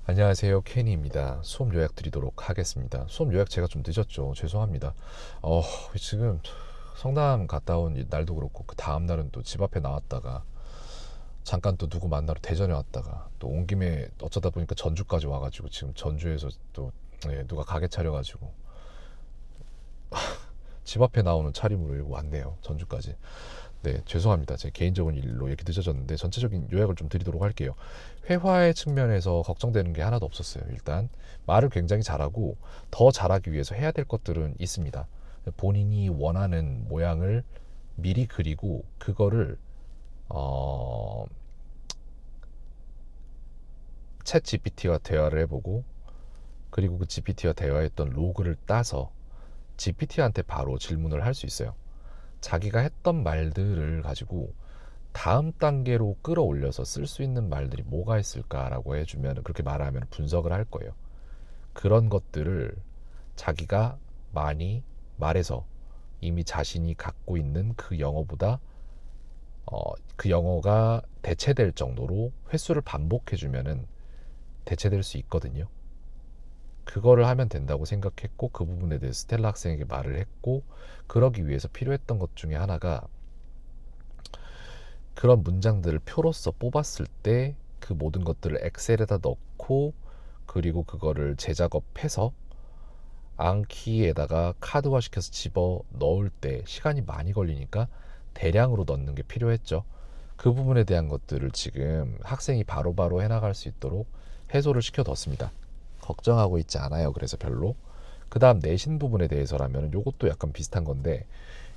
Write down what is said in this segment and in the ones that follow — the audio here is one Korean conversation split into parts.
안녕하세요, 케니입니다. 수업 요약 드리도록 하겠습니다. 수업 요약 제가 좀 늦었죠. 죄송합니다. 어, 지금 성남 갔다 온 날도 그렇고 그 다음 날은 또 집 앞에 나왔다가 잠깐 또 누구 만나러 대전에 왔다가 또 온 김에 어쩌다 보니까 전주까지 와가지고 지금 전주에서 또 누가 가게 차려가지고 집 앞에 나오는 차림으로 왔네요. 전주까지. 네, 죄송합니다. 제 개인적인 일로 이렇게 늦어졌는데 전체적인 요약을 좀 드리도록 할게요. 회화의 측면에서 걱정되는 게 하나도 없었어요. 일단 말을 굉장히 잘하고 더 잘하기 위해서 해야 될 것들은 있습니다. 본인이 원하는 모양을 미리 그리고 그거를 어, 챗 GPT와 대화를 해보고 그리고 그 GPT와 대화했던 로그를 따서 GPT한테 바로 질문을 할 수 있어요. 자기가 했던 말들을 가지고 다음 단계로 끌어올려서 쓸 수 있는 말들이 뭐가 있을까라고 해주면 그렇게 말하면 분석을 할 거예요. 그런 것들을 자기가 많이 말해서 이미 자신이 갖고 있는 그 영어보다 그 영어가 대체될 정도로 횟수를 반복해주면은 대체될 수 있거든요. 그거를 하면 된다고 생각했고 그 부분에 대해서 스텔라 학생에게 말을 했고 그러기 위해서 필요했던 것 중에 하나가 그런 문장들을 표로서 뽑았을 때 그 모든 것들을 엑셀에다 넣고 그리고 그거를 재작업해서 앙키에다가 카드화 시켜서 집어 넣을 때 시간이 많이 걸리니까 대량으로 넣는 게 필요했죠. 그 부분에 대한 것들을 지금 학생이 바로바로 해나갈 수 있도록 해소를 시켜뒀습니다. 걱정하고 있지 않아요. 그래서 별로. 그 다음 내신 부분에 대해서라면 이것도 약간 비슷한 건데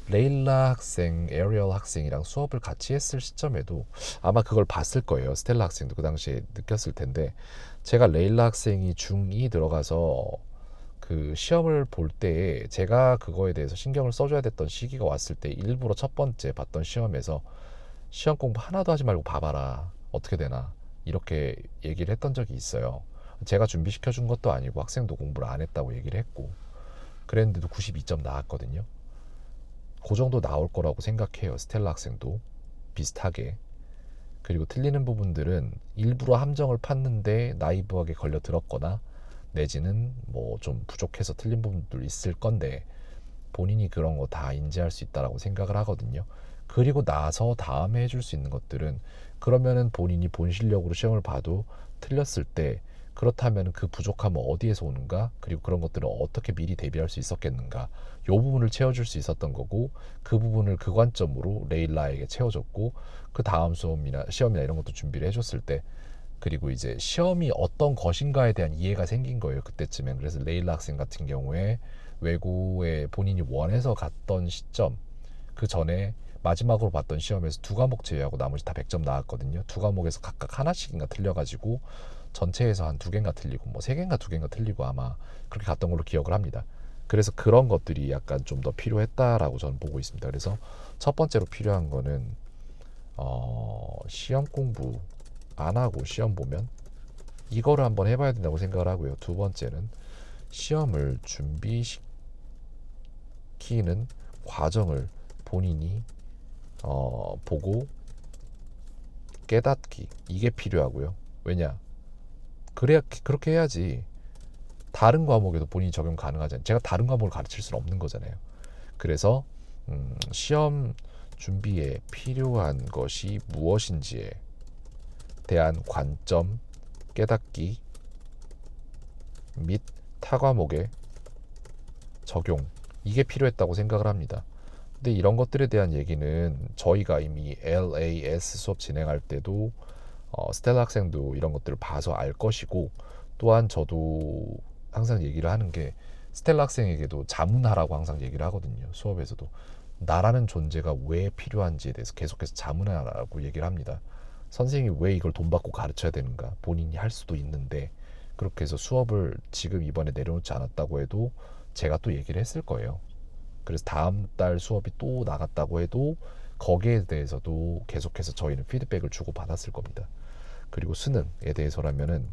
레일라 학생, 에리얼 학생이랑 수업을 같이 했을 시점에도 아마 그걸 봤을 거예요. 스텔라 학생도 그 당시에 느꼈을 텐데 제가 레일라 학생이 중2 들어가서 그 시험을 볼 때에 제가 그거에 대해서 신경을 써줘야 됐던 시기가 왔을 때 일부러 첫 번째 봤던 시험에서 시험 공부 하나도 하지 말고 봐봐라. 어떻게 되나. 이렇게 얘기를 했던 적이 있어요. 제가 준비시켜 준 것도 아니고 학생도 공부를 안 했다고 얘기를 했고 그랬는데도 92점 나왔거든요. 그 정도 나올 거라고 생각해요. 스텔라 학생도 비슷하게. 그리고 틀리는 부분들은 일부러 함정을 팠는데 나이브하게 걸려 들었거나 내지는 뭐 좀 부족해서 틀린 부분도 있을 건데 본인이 그런 거 다 인지할 수 있다라고 생각을 하거든요. 그리고 나서 다음에 해줄 수 있는 것들은 그러면은 본인이 본 실력으로 시험을 봐도 틀렸을 때 그렇다면 그 부족함은 어디에서 오는가 그리고 그런 것들을 어떻게 미리 대비할 수 있었겠는가 이 부분을 채워줄 수 있었던 거고 그 부분을 그 관점으로 레일라에게 채워줬고 그 다음 수업이나 시험이나 이런 것도 준비를 해줬을 때 그리고 이제 시험이 어떤 것인가에 대한 이해가 생긴 거예요. 그때쯤엔. 그래서 레일라 학생 같은 경우에 외고에 본인이 원해서 갔던 시점 그 전에 마지막으로 봤던 시험에서 두 과목 제외하고 나머지 다 100점 나왔거든요. 두 과목에서 각각 하나씩인가 틀려가지고 전체에서 한 두 개인가 틀리고 뭐 세 개인가 두 개인가 틀리고 아마 그렇게 갔던 걸로 기억을 합니다. 그래서 그런 것들이 약간 좀 더 필요했다라고 저는 보고 있습니다. 그래서 첫 번째로 필요한 거는 시험 공부 안 하고 시험 보면 이거를 한번 해봐야 된다고 생각을 하고요. 두 번째는 시험을 준비시키는 과정을 본인이 보고 깨닫기 이게 필요하고요. 왜냐? 그래야 그렇게 해야지 다른 과목에도 본인이 적용 가능하잖아요. 제가 다른 과목을 가르칠 수는 없는 거잖아요. 그래서 시험 준비에 필요한 것이 무엇인지에 대한 관점 깨닫기 및 타과목의 적용 이게 필요했다고 생각을 합니다. 근데 이런 것들에 대한 얘기는 저희가 이미 LAS 수업 진행할 때도 스텔라 학생도 이런 것들을 봐서 알 것이고 또한 저도 항상 얘기를 하는 게 스텔라 학생에게도 자문하라고 항상 얘기를 하거든요. 수업에서도 나라는 존재가 왜 필요한지에 대해서 계속해서 자문하라고 얘기를 합니다. 선생님이 왜 이걸 돈 받고 가르쳐야 되는가 본인이 할 수도 있는데 그렇게 해서 수업을 지금 이번에 내려놓지 않았다고 해도 제가 또 얘기를 했을 거예요. 그래서 다음 달 수업이 또 나갔다고 해도 거기에 대해서도 계속해서 저희는 피드백을 주고 받았을 겁니다. 그리고 수능에 대해서라면은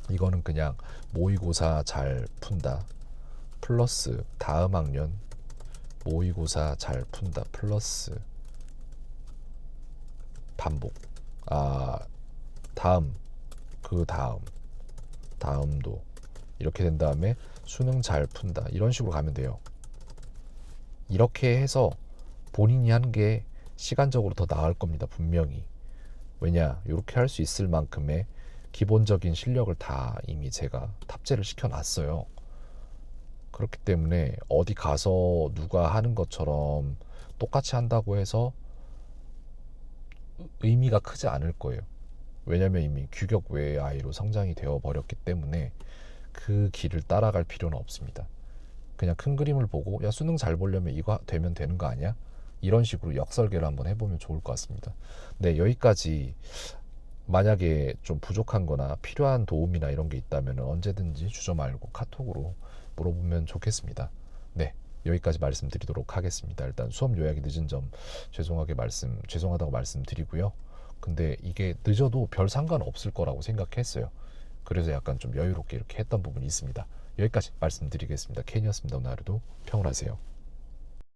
이거는 그냥 모의고사 잘 푼다 플러스 다음 학년 모의고사 잘 푼다 플러스 반복 다음 그 다음 다음도 이렇게 된 다음에 수능 잘 푼다 이런 식으로 가면 돼요. 이렇게 해서 본인이 하는 게 시간적으로 더 나을 겁니다. 분명히. 왜냐, 이렇게 할 수 있을 만큼의 기본적인 실력을 다 이미 제가 탑재를 시켜놨어요. 그렇기 때문에 어디 가서 누가 하는 것처럼 똑같이 한다고 해서 의미가 크지 않을 거예요. 왜냐면 이미 규격 외의 아이로 성장이 되어 버렸기 때문에 그 길을 따라갈 필요는 없습니다. 그냥 큰 그림을 보고 야 수능 잘 보려면 이거 되면 되는 거 아니야? 이런 식으로 역설계를 한번 해보면 좋을 것 같습니다. 네, 여기까지. 만약에 좀 부족한 거나 필요한 도움이나 이런 게 있다면 언제든지 주저 말고 카톡으로 물어보면 좋겠습니다. 네, 여기까지 말씀드리도록 하겠습니다. 일단 수업 요약이 늦은 점 죄송하다고 말씀드리고요. 근데 이게 늦어도 별 상관 없을 거라고 생각했어요. 그래서 약간 좀 여유롭게 이렇게 했던 부분이 있습니다. 여기까지 말씀드리겠습니다. 캔이었습니다. 오늘 하루도 평온하세요.